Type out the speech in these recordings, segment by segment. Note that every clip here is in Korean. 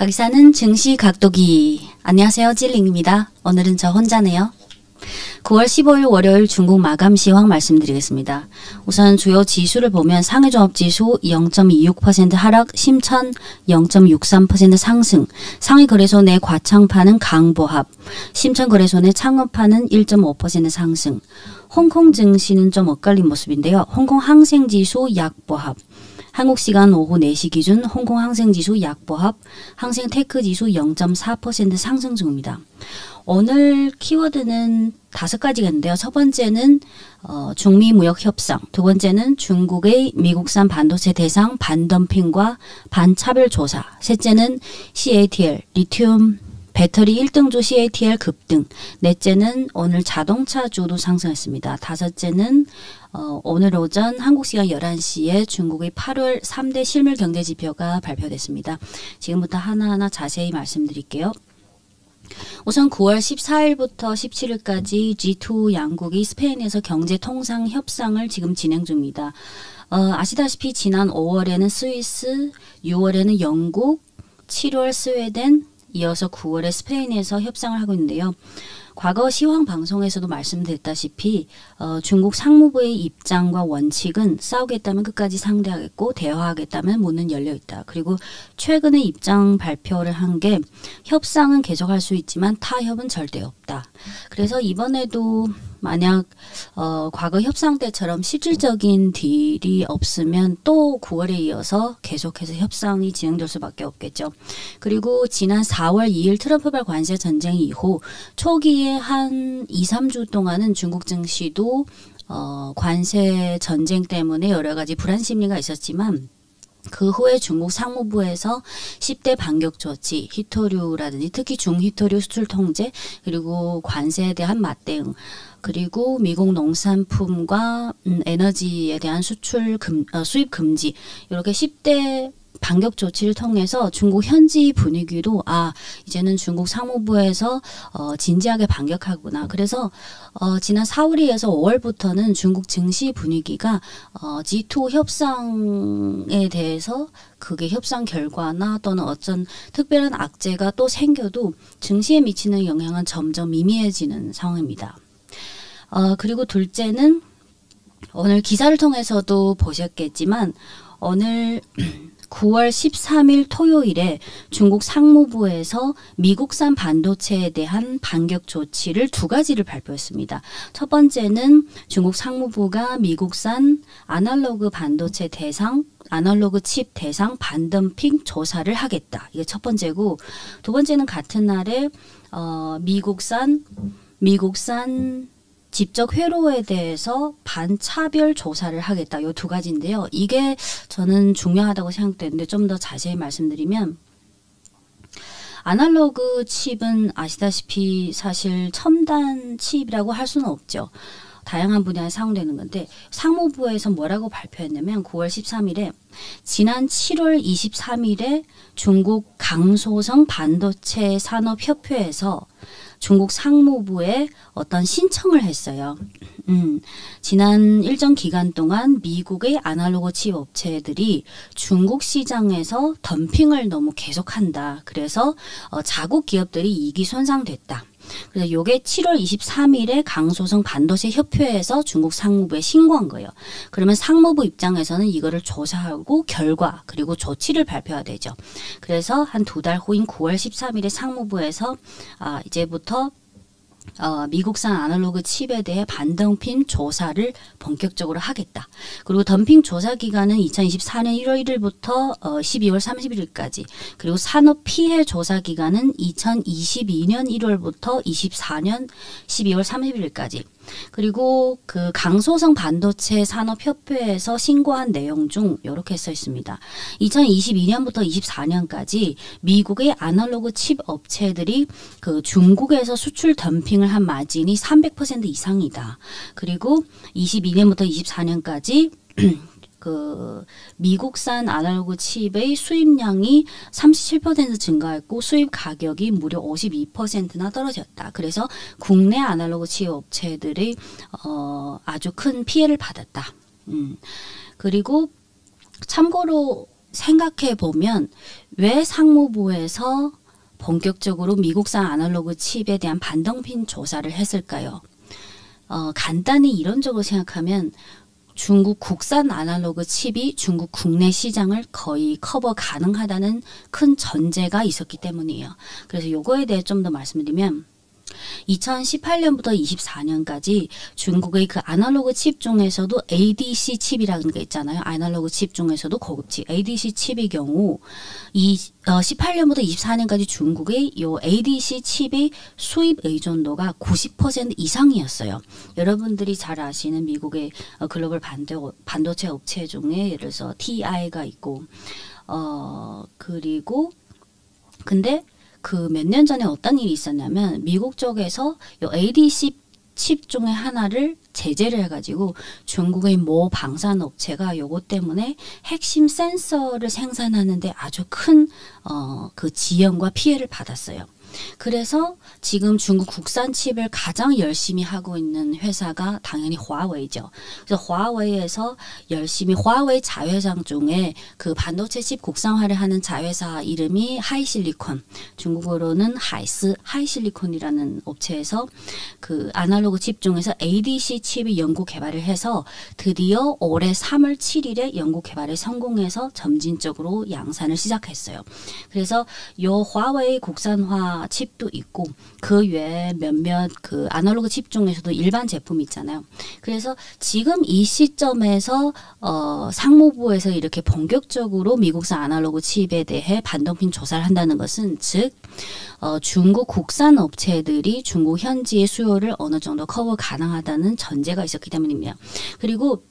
거기사는 증시 각도기. 안녕하세요, 찔링입니다. 오늘은 저 혼자네요. 9월 15일 월요일 중국 마감 시황 말씀드리겠습니다. 우선 주요 지수를 보면 상해종합지수 0.26% 하락, 심천 0.63% 상승, 상해거래소 내 과창파는 강보합, 심천거래소 내 창업파는 1.5% 상승, 홍콩 증시는 좀 엇갈린 모습인데요. 홍콩 항생지수 약보합, 한국시간 오후 4시 기준 홍콩 항생지수 약보합, 항생테크지수 0.4% 상승 중입니다. 오늘 키워드는 5가지가 있는데요. 첫 번째는 중미 무역 협상, 두 번째는 중국의 미국산 반도체 대상 반덤핑과 반차별 조사, 셋째는 CATL, 리튬 배터리 1등주 CATL 급등, 넷째는 오늘 자동차주도 상승했습니다. 다섯째는 오늘 오전 한국시간 11시에 중국의 8월 3대 실물 경제지표가 발표됐습니다. 지금부터 하나하나 자세히 말씀드릴게요. 우선 9월 14일부터 17일까지 G2 양국이 스페인에서 경제통상 협상을 지금 진행 중입니다. 아시다시피 지난 5월에는 스위스, 6월에는 영국, 7월 스웨덴, 이어서 9월에 스페인에서 협상을 하고 있는데요. 과거 시황 방송에서도 말씀드렸다시피 중국 상무부의 입장과 원칙은 싸우겠다면 끝까지 상대하겠고 대화하겠다면 문은 열려있다. 그리고 최근에 입장 발표를 한 게 협상은 계속할 수 있지만 타협은 절대 없다. 그래서 이번에도 만약 과거 협상 때처럼 실질적인 딜이 없으면 또 9월에 이어서 계속해서 협상이 진행될 수밖에 없겠죠. 그리고 지난 4월 2일 트럼프발 관세 전쟁 이후 초기에 한 2, 3주 동안은 중국 증시도 관세 전쟁 때문에 여러 가지 불안 심리가 있었지만 그 후에 중국 상무부에서 10대 반격 조치, 희토류라든지 특히 중희토류 수출 통제, 그리고 관세에 대한 맞대응, 그리고 미국 농산품과 에너지에 대한 수입 금지, 이렇게 10대 반격 조치를 통해서 중국 현지 분위기도 이제는 중국 상무부에서 진지하게 반격하구나. 그래서 지난 4월에 이어서 5월부터는 중국 증시 분위기가 G2 협상에 대해서 그게 협상 결과나 또는 어떤 특별한 악재가 또 생겨도 증시에 미치는 영향은 점점 미미해지는 상황입니다. 그리고 둘째는 오늘 기사를 통해서도 보셨겠지만 오늘 9월 13일 토요일에 중국 상무부에서 미국산 반도체에 대한 반격 조치를 2가지를 발표했습니다. 첫 번째는 중국 상무부가 미국산 아날로그 반도체 대상, 아날로그 칩 대상 반덤핑 조사를 하겠다. 이게 첫 번째고, 두 번째는 같은 날에 미국산 직접 회로에 대해서 반차별 조사를 하겠다. 이 2가지인데요. 이게 저는 중요하다고 생각되는데 좀 더 자세히 말씀드리면 아날로그 칩은 아시다시피 사실 첨단 칩이라고 할 수는 없죠. 다양한 분야에 사용되는 건데 상무부에서 뭐라고 발표했냐면 9월 13일에 지난 7월 23일에 중국 강소성 반도체 산업협회에서 중국 상무부에 어떤 신청을 했어요. 지난 일정 기간 동안 미국의 아날로그 칩 업체들이 중국 시장에서 덤핑을 너무 계속한다. 그래서 자국 기업들이 이익이 손상됐다. 그래서 이게 7월 23일에 강소성 반도체 협회에서 중국 상무부에 신고한 거예요. 그러면 상무부 입장에서는 이거를 조사하고 결과 그리고 조치를 발표해야 되죠. 그래서 한 2달 후인 9월 13일에 상무부에서 이제부터 미국산 아날로그 칩에 대해 반덤핑 조사를 본격적으로 하겠다. 그리고 덤핑 조사 기간은 2024년 1월 1일부터 12월 31일까지, 그리고 산업 피해 조사 기간은 2022년 1월부터 24년 12월 31일까지. 그리고 그 강소성 반도체 산업협회에서 신고한 내용 중 이렇게 써 있습니다. 2022년부터 24년까지 미국의 아날로그 칩 업체들이 그 중국에서 수출 덤핑을 한 마진이 300% 이상이다. 그리고 22년부터 24년까지 그 미국산 아날로그 칩의 수입량이 37% 증가했고 수입 가격이 무려 52%나 떨어졌다. 그래서 국내 아날로그 칩 업체들이 아주 큰 피해를 받았다. 그리고 참고로 생각해 보면 왜 상무부에서 본격적으로 미국산 아날로그 칩에 대한 반동핀 조사를 했을까요? 간단히 이론적으로 생각하면 중국 국산 아날로그 칩이 중국 국내 시장을 거의 커버 가능하다는 큰 전제가 있었기 때문이에요. 그래서 요거에 대해 좀 더 말씀드리면 2018년부터 24년까지 중국의 그 아날로그 칩 중에서도 ADC 칩이라는 게 있잖아요. 아날로그 칩 중에서도 고급칩 ADC 칩의 경우 18년부터 24년까지 중국의 요 ADC 칩의 수입 의존도가 90% 이상이었어요. 여러분들이 잘 아시는 미국의 글로벌 반도체 업체 중에 예를 들어서 TI가 있고 그리고 근데 그 몇 년 전에 어떤 일이 있었냐면 미국 쪽에서 요 ADC 칩 중에 하나를 제재를 해가지고 중국의 모 방산 업체가 요것 때문에 핵심 센서를 생산하는데 아주 큰 그 지연과 피해를 받았어요. 그래서 지금 중국 국산 칩을 가장 열심히 하고 있는 회사가 당연히 화웨이죠. 그래서 화웨이에서 열심히 화웨이 자회사 중에 그 반도체 칩 국산화를 하는 자회사 이름이 하이실리콘, 중국어로는 하이실리콘이라는 업체에서 그 아날로그 칩 중에서 ADC 칩의 연구 개발을 해서 드디어 올해 3월 7일에 연구 개발에 성공해서 점진적으로 양산을 시작했어요. 그래서 요 화웨이 국산화 칩도 있고 그 외에 몇몇 그 아날로그 칩 중에서도 일반 제품이 있잖아요. 그래서 지금 이 시점에서 상무부에서 이렇게 본격적으로 미국산 아날로그 칩에 대해 반동핀 조사를 한다는 것은 즉 중국 국산 업체들이 중국 현지의 수요를 어느 정도 커버 가능하다는 전제가 있었기 때문입니다. 그리고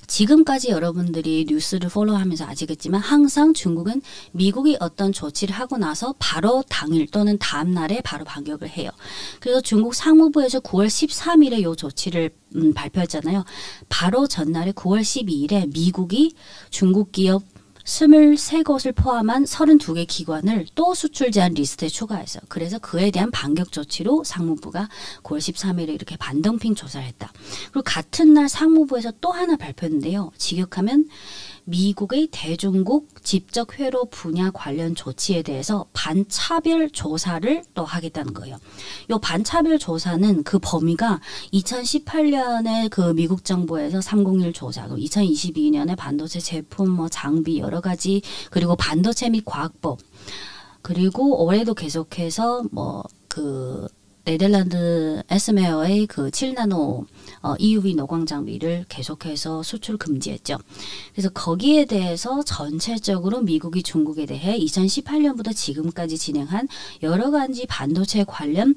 지금까지 여러분들이 뉴스를 팔로우하면서 아시겠지만 항상 중국은 미국이 어떤 조치를 하고 나서 바로 당일 또는 다음 날에 바로 반격을 해요. 그래서 중국 상무부에서 9월 13일에 이 조치를 발표했잖아요. 바로 전날에 9월 12일에 미국이 중국 기업 23곳을 포함한 32개 기관을 또 수출 제한 리스트에 추가했어요. 그래서 그에 대한 반격 조치로 상무부가 9월 13일에 이렇게 반덤핑 조사를 했다. 그리고 같은 날 상무부에서 또 하나 발표했는데요. 직역하면 미국의 대중국 직접 회로 분야 관련 조치에 대해서 반차별 조사를 또 하겠다는 거예요. 이 반차별 조사는 그 범위가 2018년에 그 미국 정부에서 301 조사, 2022년에 반도체 제품, 장비 여러 가지 그리고 반도체 및 과학법 그리고 올해도 계속해서 네덜란드 에스메어의 그 7나노 EUV 노광 장비를 계속해서 수출 금지했죠. 그래서 거기에 대해서 전체적으로 미국이 중국에 대해 2018년부터 지금까지 진행한 여러 가지 반도체 관련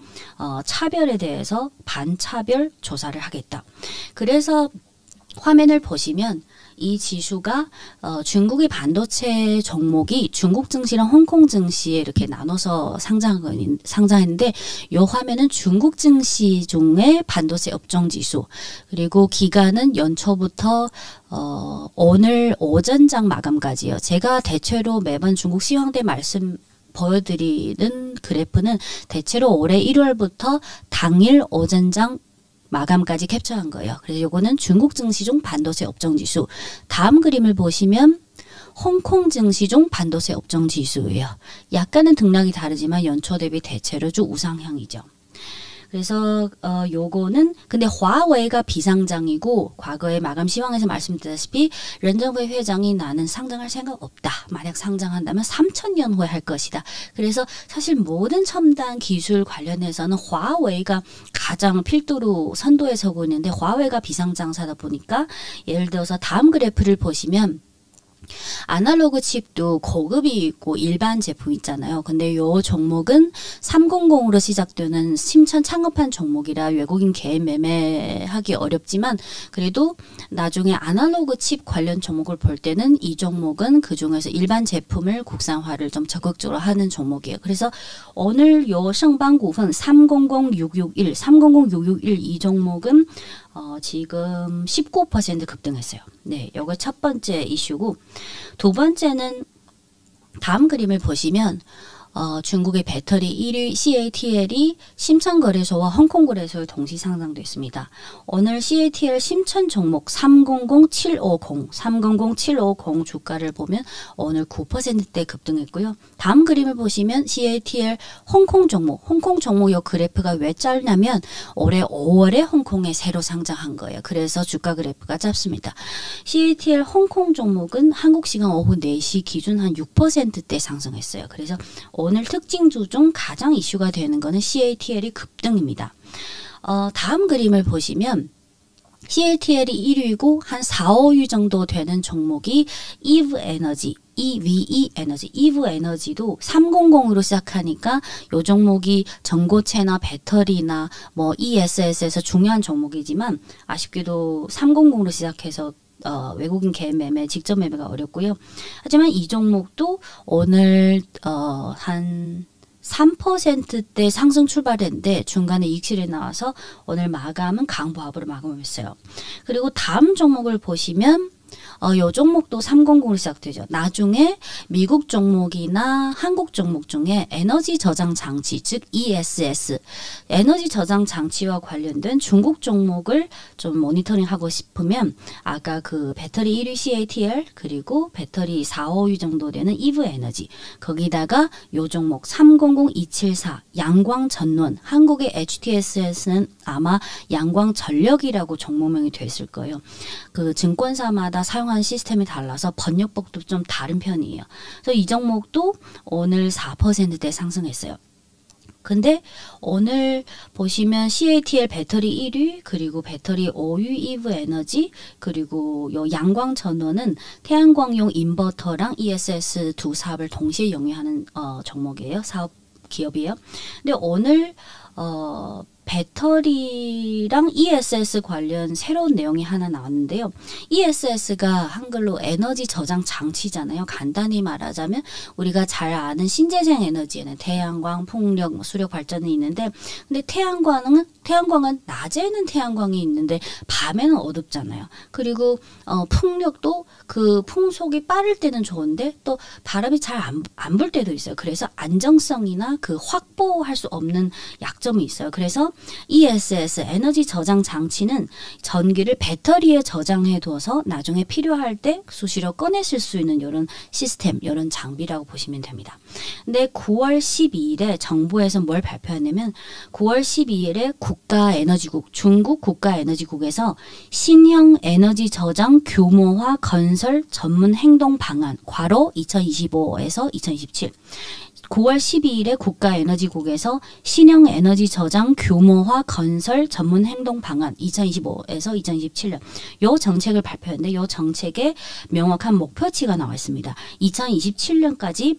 차별에 대해서 반차별 조사를 하겠다. 그래서 화면을 보시면 이 지수가 중국의 반도체 종목이 중국 증시랑 홍콩 증시에 이렇게 나눠서 상장했는데 이 화면은 중국 증시 중의 반도체 업종 지수 그리고 기간은 연초부터 오늘 오전장 마감까지요. 제가 대체로 매번 중국 시황대 말씀 보여드리는 그래프는 대체로 올해 1월부터 당일 오전장 마감까지 캡처한 거예요. 그래서 요거는 중국 증시중 반도체 업종 지수. 다음 그림을 보시면 홍콩 증시중 반도체 업종 지수예요. 약간은 등락이 다르지만 연초 대비 대체로 쭉 우상향이죠. 그래서 요거는 근데 화웨이가 비상장이고 과거에 마감 시황에서 말씀드렸다시피 렌정회 회장이 나는 상장할 생각 없다. 만약 상장한다면 3,000년 후에 할 것이다. 그래서 사실 모든 첨단 기술 관련해서는 화웨이가 가장 필두로 선도에 서고 있는데 화웨이가 비상장사다 보니까 예를 들어서 다음 그래프를 보시면 아날로그 칩도 고급이 있고 일반 제품 있잖아요. 근데 요 종목은 300으로 시작되는 심천 창업한 종목이라 외국인 개인 매매하기 어렵지만 그래도 나중에 아날로그 칩 관련 종목을 볼 때는 이 종목은 그 중에서 일반 제품을 국산화를 좀 적극적으로 하는 종목이에요. 그래서 오늘 요 성방股份 300661 이 종목은 지금 19% 급등했어요. 네, 요거 첫 번째 이슈고 두 번째는 다음 그림을 보시면 중국의 배터리 1위 CATL이 심천거래소와 홍콩거래소에 동시 상장됐습니다. 오늘 CATL 심천 종목 300750 주가를 보면 오늘 9%대 급등했고요. 다음 그림을 보시면 CATL 홍콩 종목 요 그래프가 왜 짧냐면 올해 5월에 홍콩에 새로 상장한 거예요. 그래서 주가 그래프가 짧습니다. CATL 홍콩 종목은 한국 시간 오후 4시 기준 한 6%대 상승했어요. 그래서 오늘 특징주 중 가장 이슈가 되는 거는 CATL이 급등입니다. 다음 그림을 보시면 CATL이 1위고 한 4, 5위 정도 되는 종목이 EVE 에너지, EVE 에너지도 300으로 시작하니까 요 종목이 전고체나 배터리나 뭐 ESS에서 중요한 종목이지만 아쉽게도 300으로 시작해서 외국인 개인 매매, 직접 매매가 어렵고요. 하지만 이 종목도 오늘 한 3%대 상승 출발했는데 중간에 이익실이 나와서 오늘 마감은 강보합으로 마감했어요. 그리고 다음 종목을 보시면 요 종목도 300으로 시작되죠. 나중에 미국 종목이나 한국 종목 중에 에너지 저장 장치, 즉 ESS, 에너지 저장 장치와 관련된 중국 종목을 좀 모니터링하고 싶으면 아까 그 배터리 1위 CATL 그리고 배터리 4, 5위 정도 되는 EVE 에너지 거기다가 요 종목 300274 양광 전원 한국의 HTS는 아마 양광 전력이라고 종목명이 됐을 거예요. 그 증권사마다 사용하는 시스템이 달라서 번역법도 좀 다른 편이에요. 그래서 이 종목도 오늘 4%대 상승했어요. 근데 오늘 보시면 CATL 배터리 1위 그리고 배터리 5위 EVE 에너지 그리고 요 양광 전원은 태양광용 인버터랑 ESS 두 사업을 동시에 영위하는 종목이에요. 사업 기업이에요. 근데 오늘 배터리랑 ESS 관련 새로운 내용이 하나 나왔는데요. ESS가 한글로 에너지 저장 장치잖아요. 간단히 말하자면 우리가 잘 아는 신재생 에너지에는 태양광, 풍력, 수력 발전이 있는데 근데 태양광은 낮에는 태양광이 있는데 밤에는 어둡잖아요. 그리고 풍력도 그 풍속이 빠를 때는 좋은데 또 바람이 잘 안 불 때도 있어요. 그래서 안정성이나 그 확보할 수 없는 약점이 있어요. 그래서 ESS 에너지 저장 장치는 전기를 배터리에 저장해 둬서 나중에 필요할 때 수시로 꺼내 쓸 수 있는 이런 시스템, 이런 장비라고 보시면 됩니다. 근데 9월 12일에 정부에서 뭘 발표했냐면 9월 12일에 국가에너지국, 중국 국가에너지국에서 신형 에너지 저장 규모화 건설 전문 행동 방안 괄호 2025에서 2027 9월 12일에 국가에너지국에서 신형 에너지 저장 규모화 건설 전문 행동 방안 2025에서 2027년 요 정책을 발표했는데 요 정책에 명확한 목표치가 나와 있습니다. 2027년까지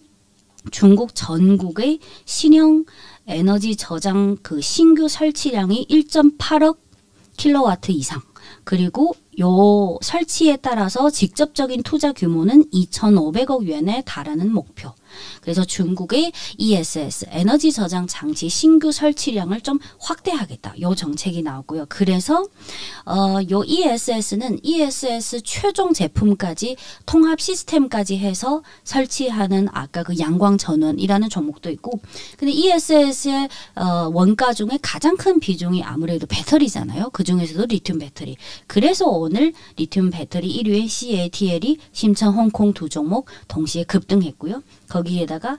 중국 전국의 신형 에너지 저장 그 신규 설치량이 1.8억 킬로와트 이상 그리고 요 설치에 따라서 직접적인 투자 규모는 2,500억元에 달하는 목표. 그래서 중국의 ESS 에너지 저장 장치 신규 설치량을 좀 확대하겠다. 요 정책이 나왔고요. 그래서 요 ESS는 ESS 최종 제품까지 통합 시스템까지 해서 설치하는 아까 그 양광 전원이라는 종목도 있고 근데 ESS의 원가 중에 가장 큰 비중이 아무래도 배터리잖아요. 그 중에서도 리튬 배터리. 그래서 오늘 리튬 배터리 1위의 CATL이 심천 홍콩 두 종목 동시에 급등했고요. 거기에다가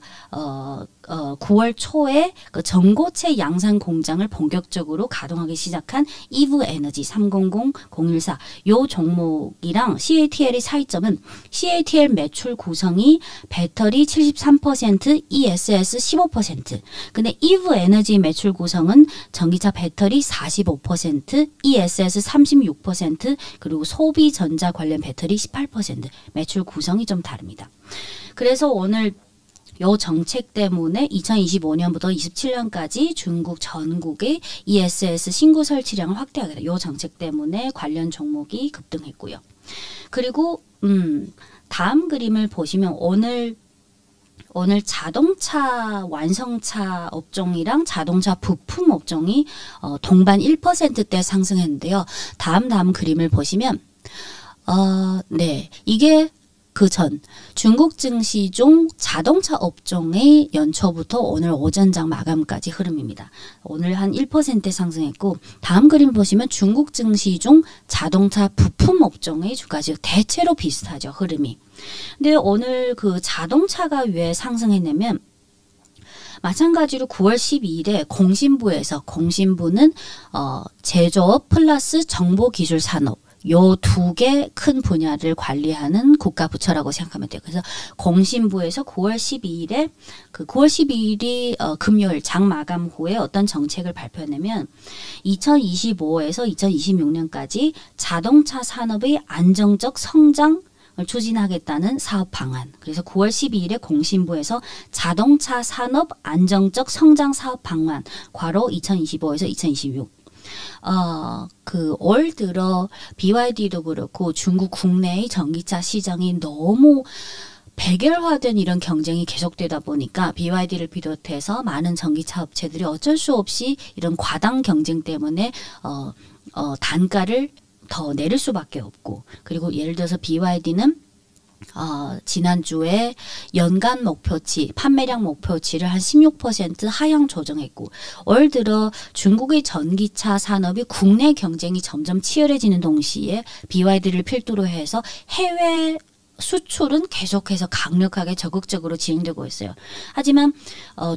9월 초에 그 전고체 양산 공장을 본격적으로 가동하기 시작한 EVE 에너지 300014 요 종목이랑 CATL의 차이점은 CATL 매출 구성이 배터리 73%, ESS 15%. 근데 EVE 에너지 매출 구성은 전기차 배터리 45%, ESS 36%, 그리고 소비 전자 관련 배터리 18% 매출 구성이 좀 다릅니다. 그래서 오늘 요 정책 때문에 2025년부터 27년까지 중국 전국의 ESS 신규 설치량을 확대하겠다. 요 정책 때문에 관련 종목이 급등했고요. 그리고 다음 그림을 보시면 오늘 자동차 완성차 업종이랑 자동차 부품 업종이 동반 1%대 상승했는데요. 다음 그림을 보시면 네, 이게 그 전 중국 증시중 자동차 업종의 연초부터 오늘 오전장 마감까지 흐름입니다. 오늘 한 1% 상승했고 다음 그림 보시면 중국 증시중 자동차 부품 업종의 주가지수 대체로 비슷하죠. 흐름이. 근데 오늘 그 자동차가 왜 상승했냐면 마찬가지로 9월 12일에 공신부는 제조업 플러스 정보기술산업 요 두 개 큰 분야를 관리하는 국가부처라고 생각하면 돼요. 그래서 공신부에서 9월 12일에 그 9월 12일이 금요일 장 마감 후에 어떤 정책을 발표하냐면 2025에서 2026년까지 자동차 산업의 안정적 성장 을 추진하겠다는 사업 방안. 그래서 9월 12일에 공신부에서 자동차 산업 안정적 성장 사업 방안 괄호 2025에서 2026 올 들어 BYD도 그렇고 중국 국내의 전기차 시장이 너무 백열화된 이런 경쟁이 계속되다 보니까 BYD를 비롯해서 많은 전기차 업체들이 어쩔 수 없이 이런 과당 경쟁 때문에 단가를 더 내릴 수밖에 없고 그리고 예를 들어서 BYD는 지난주에 연간 목표치, 판매량 목표치를 한 16% 하향 조정했고 올 들어 중국의 전기차 산업이 국내 경쟁이 점점 치열해지는 동시에 BYD를 필두로 해서 해외 수출은 계속해서 강력하게 적극적으로 진행되고 있어요. 하지만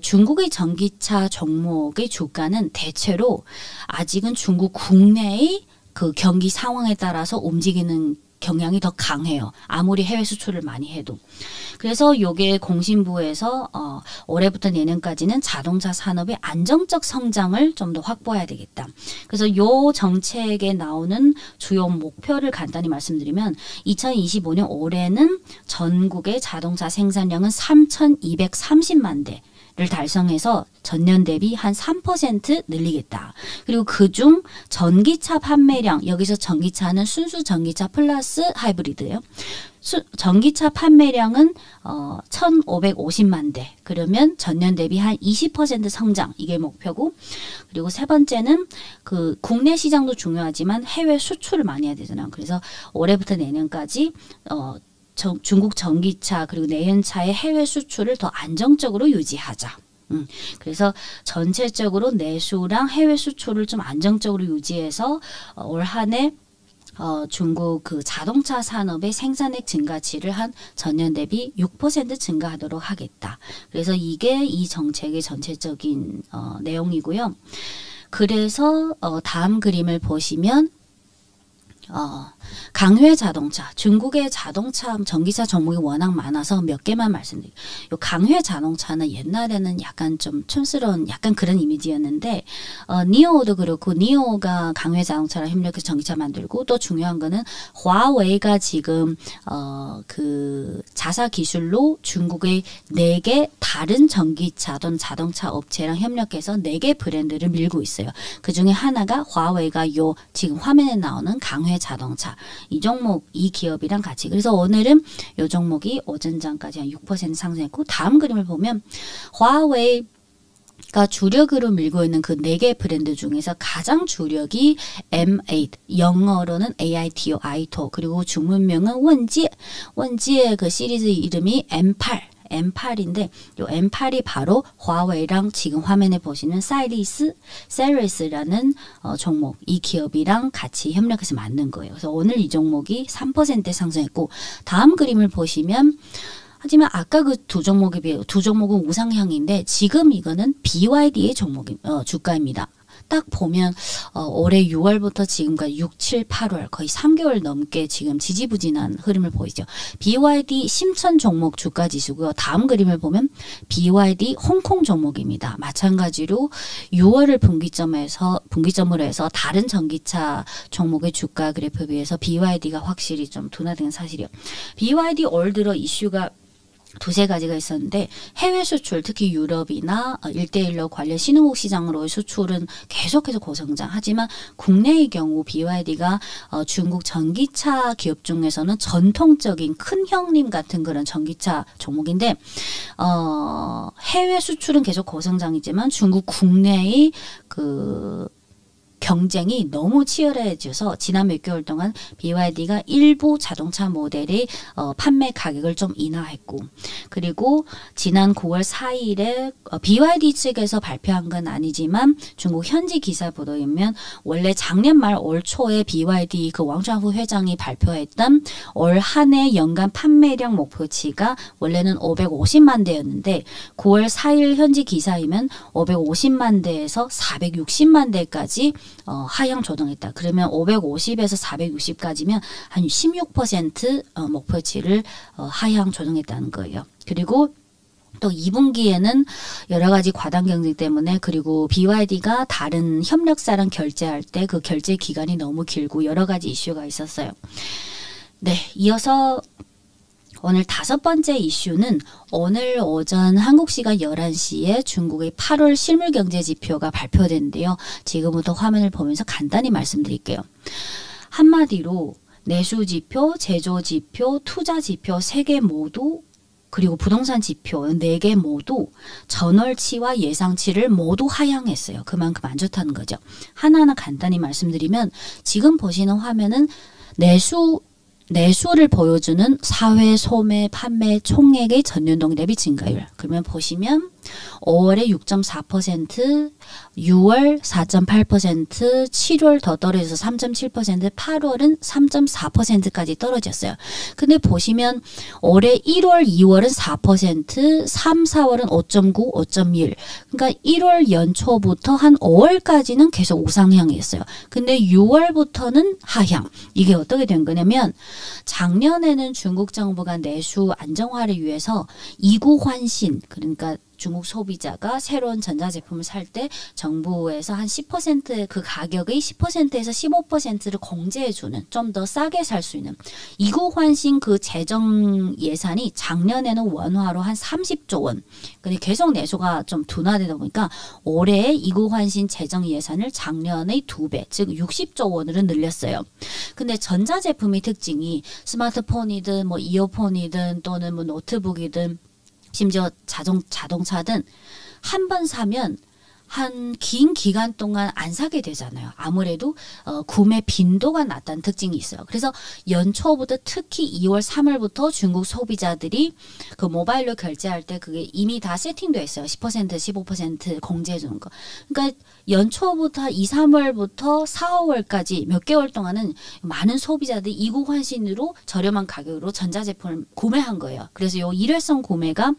중국의 전기차 종목의 주가는 대체로 아직은 중국 국내의 그 경기 상황에 따라서 움직이는 경향이 더 강해요. 아무리 해외 수출을 많이 해도. 그래서 요게 공신부에서 올해부터 내년까지는 자동차 산업의 안정적 성장을 좀 더 확보해야 되겠다. 그래서 요 정책에 나오는 주요 목표를 간단히 말씀드리면 2025년 올해는 전국의 자동차 생산량은 3,230만 대. 를 달성해서 전년 대비 한 3% 늘리겠다. 그리고 그중 전기차 판매량, 여기서 전기차는 순수 전기차 플러스 하이브리드예요. 전기차 판매량은 1,550만 대. 그러면 전년 대비 한 20% 성장. 이게 목표고. 그리고 세 번째는 그 국내 시장도 중요하지만 해외 수출을 많이 해야 되잖아요. 그래서 올해부터 내년까지 중국 전기차 그리고 내연차의 해외 수출을 더 안정적으로 유지하자. 그래서 전체적으로 내수랑 해외 수출을 좀 안정적으로 유지해서 올 한 해 중국 그 자동차 산업의 생산액 증가치를 한 전년 대비 6% 증가하도록 하겠다. 그래서 이게 이 정책의 전체적인 내용이고요. 그래서 다음 그림을 보시면 강회 자동차, 중국의 자동차, 전기차 종목이 워낙 많아서 몇 개만 말씀드릴게요. 요 강회 자동차는 옛날에는 약간 좀 촌스러운 약간 그런 이미지였는데 니오도 그렇고 니오가 강회 자동차랑 협력해서 전기차 만들고 또 중요한 거는 화웨이가 지금 그 자사 기술로 중국의 4개 다른 전기차 또는 자동차 업체랑 협력해서 4개 브랜드를 밀고 있어요. 그 중에 하나가 화웨이가 요 지금 화면에 나오는 강회 자동차 이 종목 이 기업이랑 같이 그래서 오늘은 이 종목이 오전장까지 한 6% 상승했고 다음 그림을 보면 화웨이가 주력으로 밀고 있는 그 4개 브랜드 중에서 가장 주력이 M8 영어로는 AITO 아이토 그리고 중문명은 원지의 그 시리즈 이름이 M8인데 요 M8이 바로 화웨이랑 지금 화면에 보시는 세리스라는 종목 이 기업이랑 같이 협력해서 만든 거예요. 그래서 오늘 이 종목이 3% 상승했고 다음 그림을 보시면 하지만 아까 그 두 종목에 비해 두 종목은 우상향인데 지금 이거는 BYD의 주가입니다. 딱 보면 올해 6월부터 지금까지 6, 7, 8월 거의 3개월 넘게 지금 지지부진한 흐름을 보이죠. BYD 심천 종목 주가 지수고요. 다음 그림을 보면 BYD 홍콩 종목입니다. 마찬가지로 6월을 분기점으로 해서 다른 전기차 종목의 주가 그래프에 비해서 BYD가 확실히 좀 둔화된 사실이에요. BYD 올 들어 이슈가 두세 가지가 있었는데 해외 수출 특히 유럽이나 1대1로 관련 신흥국 시장으로의 수출은 계속해서 고성장 하지만 국내의 경우 BYD가 중국 전기차 기업 중에서는 전통적인 큰 형님 같은 그런 전기차 종목인데 해외 수출은 계속 고성장이지만 중국 국내의 그 경쟁이 너무 치열해져서 지난 몇 개월 동안 BYD가 일부 자동차 모델의 판매 가격을 좀 인하했고, 그리고 지난 9월 4일에 BYD 측에서 발표한 건 아니지만 중국 현지 기사 보도에 의하면 원래 작년 말 올 초에 BYD 그 왕传후 회장이 발표했던 올 한 해 연간 판매량 목표치가 원래는 550만 대였는데 9월 4일 현지 기사이면 550만 대에서 460만 대까지 하향 조정했다. 그러면 550에서 460까지면 한 16% 목표치를 하향 조정했다는 거예요. 그리고 또 2분기에는 여러 가지 과당 경쟁 때문에, 그리고 BYD가 다른 협력사랑 결제할 때 그 결제 기간이 너무 길고 여러 가지 이슈가 있었어요. 네, 이어서 오늘 5번째 이슈는 오늘 오전 한국 시간 11시에 중국의 8월 실물 경제 지표가 발표됐는데요. 지금부터 화면을 보면서 간단히 말씀드릴게요. 한마디로 내수 지표, 제조 지표, 투자 지표 3개 모두, 그리고 부동산 지표 4개 모두 전월치와 예상치를 모두 하향했어요. 그만큼 안 좋다는 거죠. 하나하나 간단히 말씀드리면, 지금 보시는 화면은 내수를 보여주는 사회, 소매, 판매 총액의 전년동 대비 증가율. 그러면 보시면 5월에 6.4%, 6월 4.8%, 7월 더 떨어져서 3.7%, 8월은 3.4%까지 떨어졌어요. 근데 보시면 올해 1월, 2월은 4%, 3, 4월은 5.9, 5.1. 그러니까 1월 연초부터 한 5월까지는 계속 우상향이었어요. 근데 6월부터는 하향. 이게 어떻게 된 거냐면, 작년에는 중국 정부가 내수 안정화를 위해서 이구 환신, 그러니까 중국 소비자가 새로운 전자제품을 살 때 정부에서 한 10% 그 가격의 10%에서 15%를 공제해주는, 좀 더 싸게 살 수 있는 이구 환신 그 재정 예산이 작년에는 원화로 한 30조 원. 근데 계속 내수가 좀 둔화되다 보니까 올해 이구 환신 재정 예산을 작년의 2배, 즉 60조 원으로 늘렸어요. 근데 전자제품의 특징이 스마트폰이든 뭐 이어폰이든 또는 뭐 노트북이든 심지어 자동차든 한 번 사면 한 긴 기간 동안 안 사게 되잖아요. 아무래도 구매 빈도가 낮다는 특징이 있어요. 그래서 연초부터 특히 2월, 3월부터 중국 소비자들이 그 모바일로 결제할 때 그게 이미 다 세팅되어 있어요. 10%, 15% 공제해 주는 거. 그러니까 연초부터 2, 3월부터 4, 5월까지 몇 개월 동안은 많은 소비자들이 이구 환신으로 저렴한 가격으로 전자제품을 구매한 거예요. 그래서 요 일회성 구매가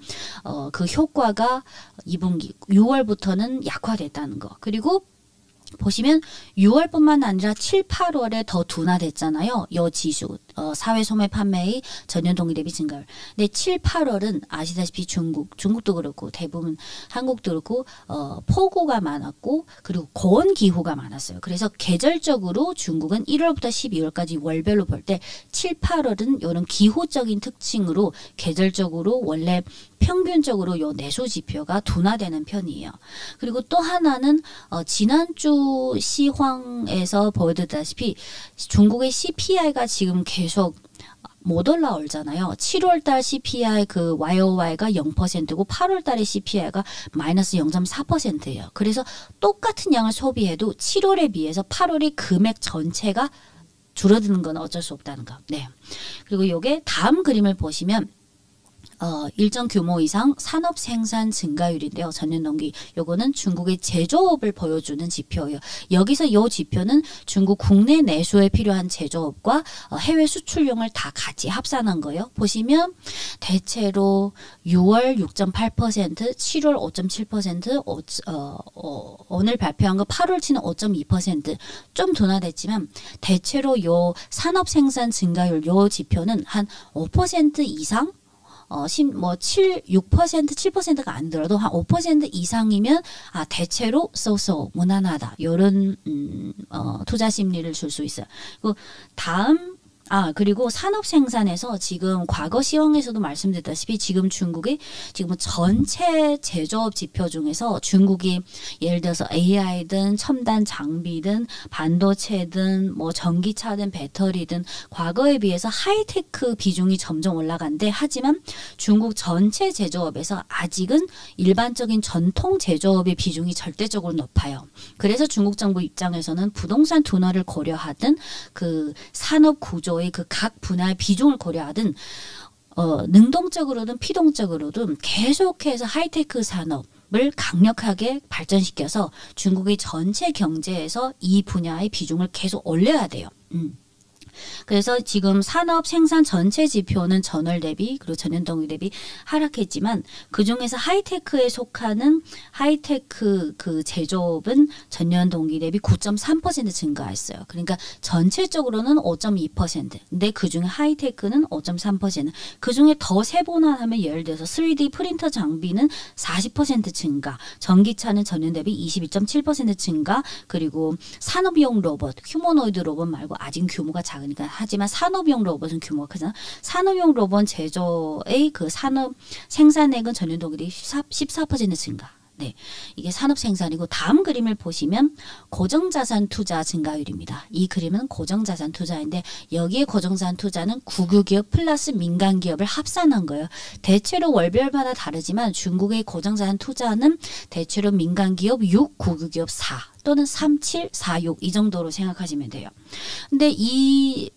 그 효과가 2분기 6월부터는 약화됐다는 거. 그리고 보시면 6월뿐만 아니라 7, 8월에 더 둔화됐잖아요. 요 지수 사회 소매 판매의 전년 동기 대비 증가율. 근데 7, 8월은 아시다시피 중국도 그렇고 대부분 한국도 그렇고 폭우가 많았고 그리고 고온 기후가 많았어요. 그래서 계절적으로 중국은 1월부터 12월까지 월별로 볼 때 7, 8월은 이런 기후적인 특징으로 계절적으로 원래 평균적으로 요 내수 지표가 둔화되는 편이에요. 그리고 또 하나는 지난주 시황에서 보여드렸다시피 중국의 CPI가 지금 계속 못 올라오잖아요. 7월달 CPI 그 YOY가 0%고 8월달의 CPI가 마이너스 0.4%예요. 그래서 똑같은 양을 소비해도 7월에 비해서 8월의 금액 전체가 줄어드는 건 어쩔 수 없다는 거. 네. 그리고 요게 다음 그림을 보시면 일정 규모 이상 산업 생산 증가율인데요. 전년 동기 요거는 중국의 제조업을 보여주는 지표예요. 여기서 이 지표는 중국 국내 내수에 필요한 제조업과 해외 수출용을 다 같이 합산한 거예요. 보시면 대체로 6월 6.8%, 7월 5.7%, 오늘 발표한 거 8월치는 5.2%좀 둔화됐지만 대체로 요 산업 생산 증가율 요 지표는 한 5% 이상 6%, 7%가 안 들어도 한 5% 이상이면 대체로 무난하다. 이런 투자 심리를 줄 수 있어요. 그리고 다음 그리고 산업 생산에서 지금 과거 시황에서도 말씀드렸다시피 지금 중국이 지금 전체 제조업 지표 중에서 중국이 예를 들어서 AI든 첨단 장비든 반도체든 뭐 전기차든 배터리든 과거에 비해서 하이테크 비중이 점점 올라간대. 하지만 중국 전체 제조업에서 아직은 일반적인 전통 제조업의 비중이 절대적으로 높아요. 그래서 중국 정부 입장에서는 부동산 둔화를 고려하든 그 산업 구조의 그 각 분야의 비중을 고려하든 능동적으로든 피동적으로든 계속해서 하이테크 산업을 강력하게 발전시켜서 중국의 전체 경제에서 이 분야의 비중을 계속 올려야 돼요. 그래서 지금 산업 생산 전체 지표는 전월 대비 그리고 전년 동기 대비 하락했지만 그중에서 하이테크에 속하는 하이테크 그 제조업은 전년 동기 대비 9.3% 증가했어요. 그러니까 전체적으로는 5.2%. 근데 그중에 하이테크는 5.3%. 그중에 더 세분화하면 예를 들어서 3D 프린터 장비는 40% 증가, 전기차는 전년 대비 22.7% 증가, 그리고 산업용 로봇, 휴머노이드 로봇 말고 아직 규모가 작으니까 하지만 산업용 로봇은 규모가 크잖아. 산업용 로봇 제조의 그 산업 생산액은 전년 동기 대비 14% 증가. 네, 이게 산업 생산이고 다음 그림을 보시면 고정자산 투자 증가율입니다. 이 그림은 고정자산 투자인데 여기에 고정자산 투자는 국유기업 플러스 민간기업을 합산한 거예요. 대체로 월별마다 다르지만 중국의 고정자산 투자는 대체로 민간기업 6, 국유기업 4 또는 3, 7, 4, 6 이 정도로 생각하시면 돼요. 근데 이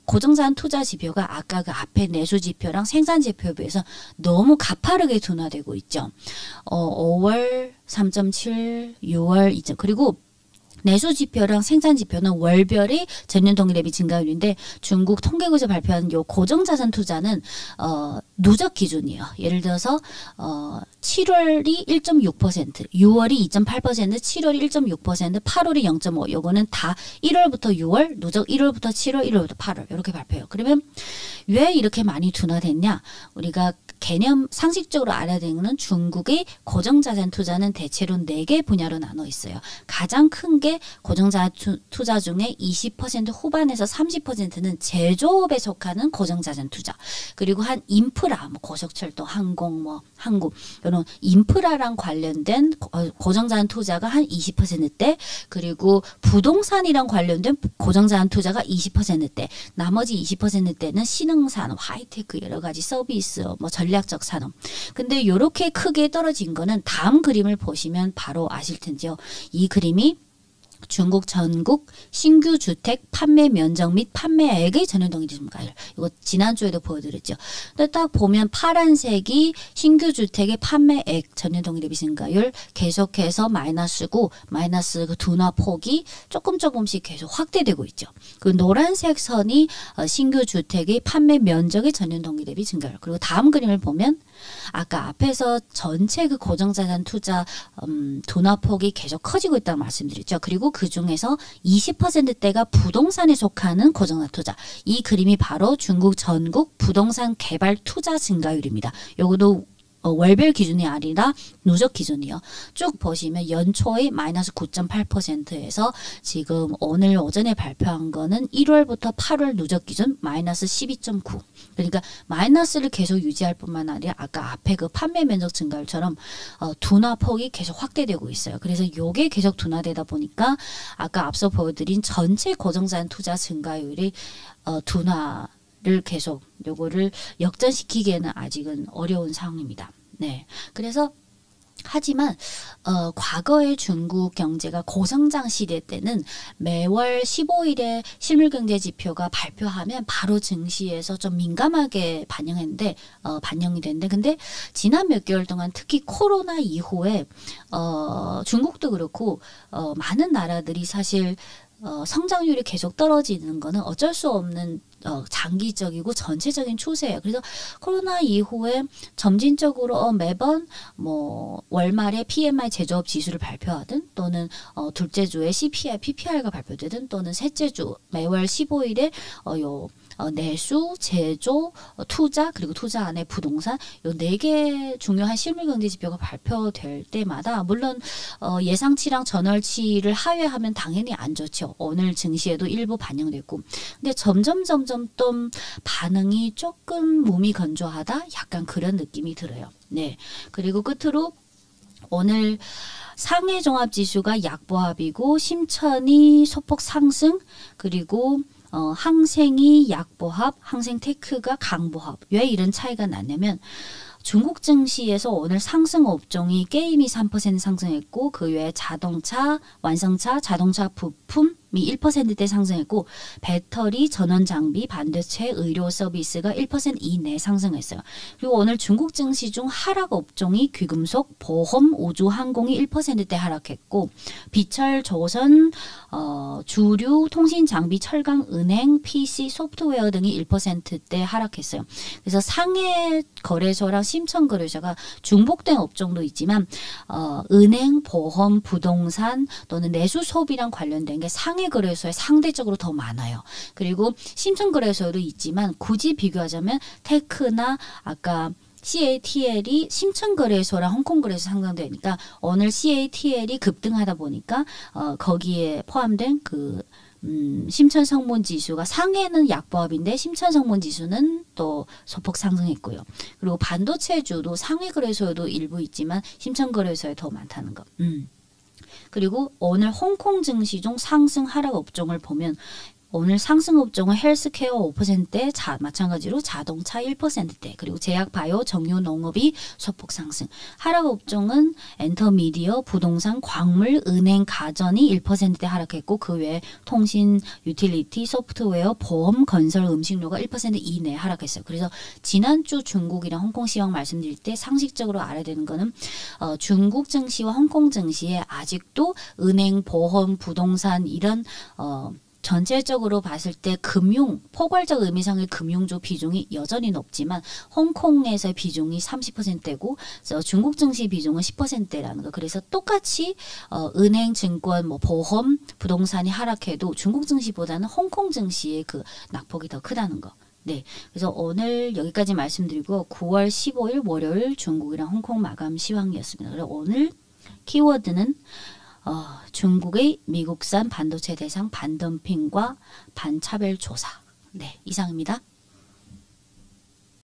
고정자산 투자 지표가 아까 그 앞에 내수 지표랑 생산 지표에 비해서 너무 가파르게 둔화되고 있죠. 5월 3.7, 6월 2점 그리고 내수 지표랑 생산 지표는 월별이 전년 동기 대비 증가율인데 중국 통계국에서 발표한 요 고정자산 투자는 누적 기준이에요. 예를 들어서 7월이 1.6%, 6월이 2.8%, 7월이 1.6%, 8월이 0.5. 요거는 다 1월부터 6월, 누적 1월부터 7월, 1월부터 8월 이렇게 발표해요. 그러면 왜 이렇게 많이 둔화됐냐? 우리가 개념 상식적으로 알아야 되는 것은 중국의 고정자산 투자는 대체로 4개 분야로 나눠 있어요. 가장 큰 게 고정자산 투자 중에 20% 후반에서 30%는 제조업에 속하는 고정자산 투자. 그리고 한 인프라, 뭐 고속철도, 항공, 뭐 항구 이런 인프라랑 관련된 고정자산 투자가 한 20%대, 그리고 부동산이랑 관련된 고정자산 투자가 20%대, 나머지 20%대는 신흥산업, 하이테크 여러 가지 서비스, 뭐 전략적 산업. 근데 이렇게 크게 떨어진 거는 다음 그림을 보시면 바로 아실 텐데요. 이 그림이 중국 전국 신규 주택 판매 면적 및 판매액의 전년 동기 증가율. 이거 지난주에도 보여드렸죠. 근데 딱 보면 파란색이 신규 주택의 판매액 전년 동기 대비 증가율 계속해서 마이너스고 마이너스 그 둔화 폭이 조금씩 계속 확대되고 있죠. 그 노란색 선이 신규 주택의 판매 면적의 전년 동기 대비 증가율. 그리고 다음 그림을 보면 아까 앞에서 전체 그 고정자산 투자 둔화 폭이 계속 커지고 있다고 말씀드렸죠. 그리고 그 중에서 20%대가 부동산에 속하는 고정자산 투자. 이 그림이 바로 중국 전국 부동산 개발 투자 증가율입니다. 요것도 월별 기준이 아니라 누적 기준이요. 쭉 보시면 연초에 마이너스 9.8%에서 지금 오늘 오전에 발표한 거는 1월부터 8월 누적 기준 마이너스 12.9. 그러니까 마이너스를 계속 유지할 뿐만 아니라 아까 앞에 그 판매 면적 증가율처럼 둔화 폭이 계속 확대되고 있어요. 그래서 요게 계속 둔화되다 보니까 아까 앞서 보여드린 전체 고정자산 투자 증가율이 둔화를 계속 요거를 역전시키기에는 아직은 어려운 상황입니다. 네. 그래서 하지만 과거의 중국 경제가 고성장 시대 때는 매월 15일에 실물경제 지표가 발표하면 바로 증시에서 좀 민감하게 반영이 됐는데 근데 지난 몇 개월 동안 특히 코로나 이후에 중국도 그렇고 많은 나라들이 사실 성장률이 계속 떨어지는 거는 어쩔 수 없는 장기적이고 전체적인 추세예요. 그래서 코로나 이후에 점진적으로 매번 뭐 월말에 PMI 제조업 지수를 발표하든 또는 둘째 주에 CPI, PPI가 발표되든 또는 셋째 주 매월 15일에 내수, 제조, 투자 그리고 투자 안에 부동산 요 4개 중요한 실물 경제 지표가 발표될 때마다 물론 예상치랑 전월치를 하회하면 당연히 안 좋죠. 오늘 증시에도 일부 반영됐고 근데 점점 좀 반응이 조금 몸이 건조하다 약간 그런 느낌이 들어요. 네. 그리고 끝으로 오늘 상해 종합지수가 약보합이고 심천이 소폭 상승 그리고 항생이 약보합, 항생테크가 강보합. 왜 이런 차이가 났냐면 중국 증시에서 오늘 상승 업종이 게임이 3% 상승했고 그 외에 자동차, 완성차, 자동차 부품이 1%대 상승했고 배터리, 전원장비, 반도체, 의료 서비스가 1% 이내 상승했어요. 그리고 오늘 중국 증시 중 하락 업종이 귀금속, 보험, 우주, 항공이 1%대 하락했고 비철, 조선, 주류, 통신장비, 철강, 은행, PC, 소프트웨어 등이 1%대 하락했어요. 그래서 상해 거래소랑 심천 거래소가 중복된 업종도 있지만 은행, 보험, 부동산 또는 내수 소비랑 관련된 게 상해 거래소에 상대적으로 더 많아요. 그리고 심천 거래소도 있지만 굳이 비교하자면 테크나 아까 CATL이 심천거래소랑 홍콩거래소 상장되니까 오늘 CATL이 급등하다 보니까 거기에 포함된 그 심천성분지수가 상해는 약보합인데 심천성분지수는 또 소폭 상승했고요. 그리고 반도체주도 상해거래소에도 일부 있지만 심천거래소에 더 많다는 거. 그리고 오늘 홍콩 증시 중 상승 하락 업종을 보면 오늘 상승 업종은 헬스케어 5%대, 마찬가지로 자동차 1%대, 그리고 제약, 바이오, 정유, 농업이 소폭 상승. 하락 업종은 엔터미디어, 부동산, 광물, 은행, 가전이 1%대 하락했고 그 외에 통신, 유틸리티, 소프트웨어, 보험, 건설, 음식료가 1% 이내 하락했어요. 그래서 지난주 중국이랑 홍콩 시황 말씀드릴 때 상식적으로 알아야 되는 거는 중국 증시와 홍콩 증시에 아직도 은행, 보험, 부동산 이런 전체적으로 봤을 때 금융, 포괄적 의미상의 금융주 비중이 여전히 높지만 홍콩에서의 비중이 30%대고 중국 증시 비중은 10%대라는 거. 그래서 똑같이 은행, 증권, 보험, 부동산이 하락해도 중국 증시보다는 홍콩 증시의 그 낙폭이 더 크다는 거. 네. 그래서 오늘 여기까지 말씀드리고 9월 15일 월요일 중국이랑 홍콩 마감 시황이었습니다. 그래서 오늘 키워드는 중국의 미국산 반도체 대상 반덤핑과 반차별 조사. 네, 이상입니다.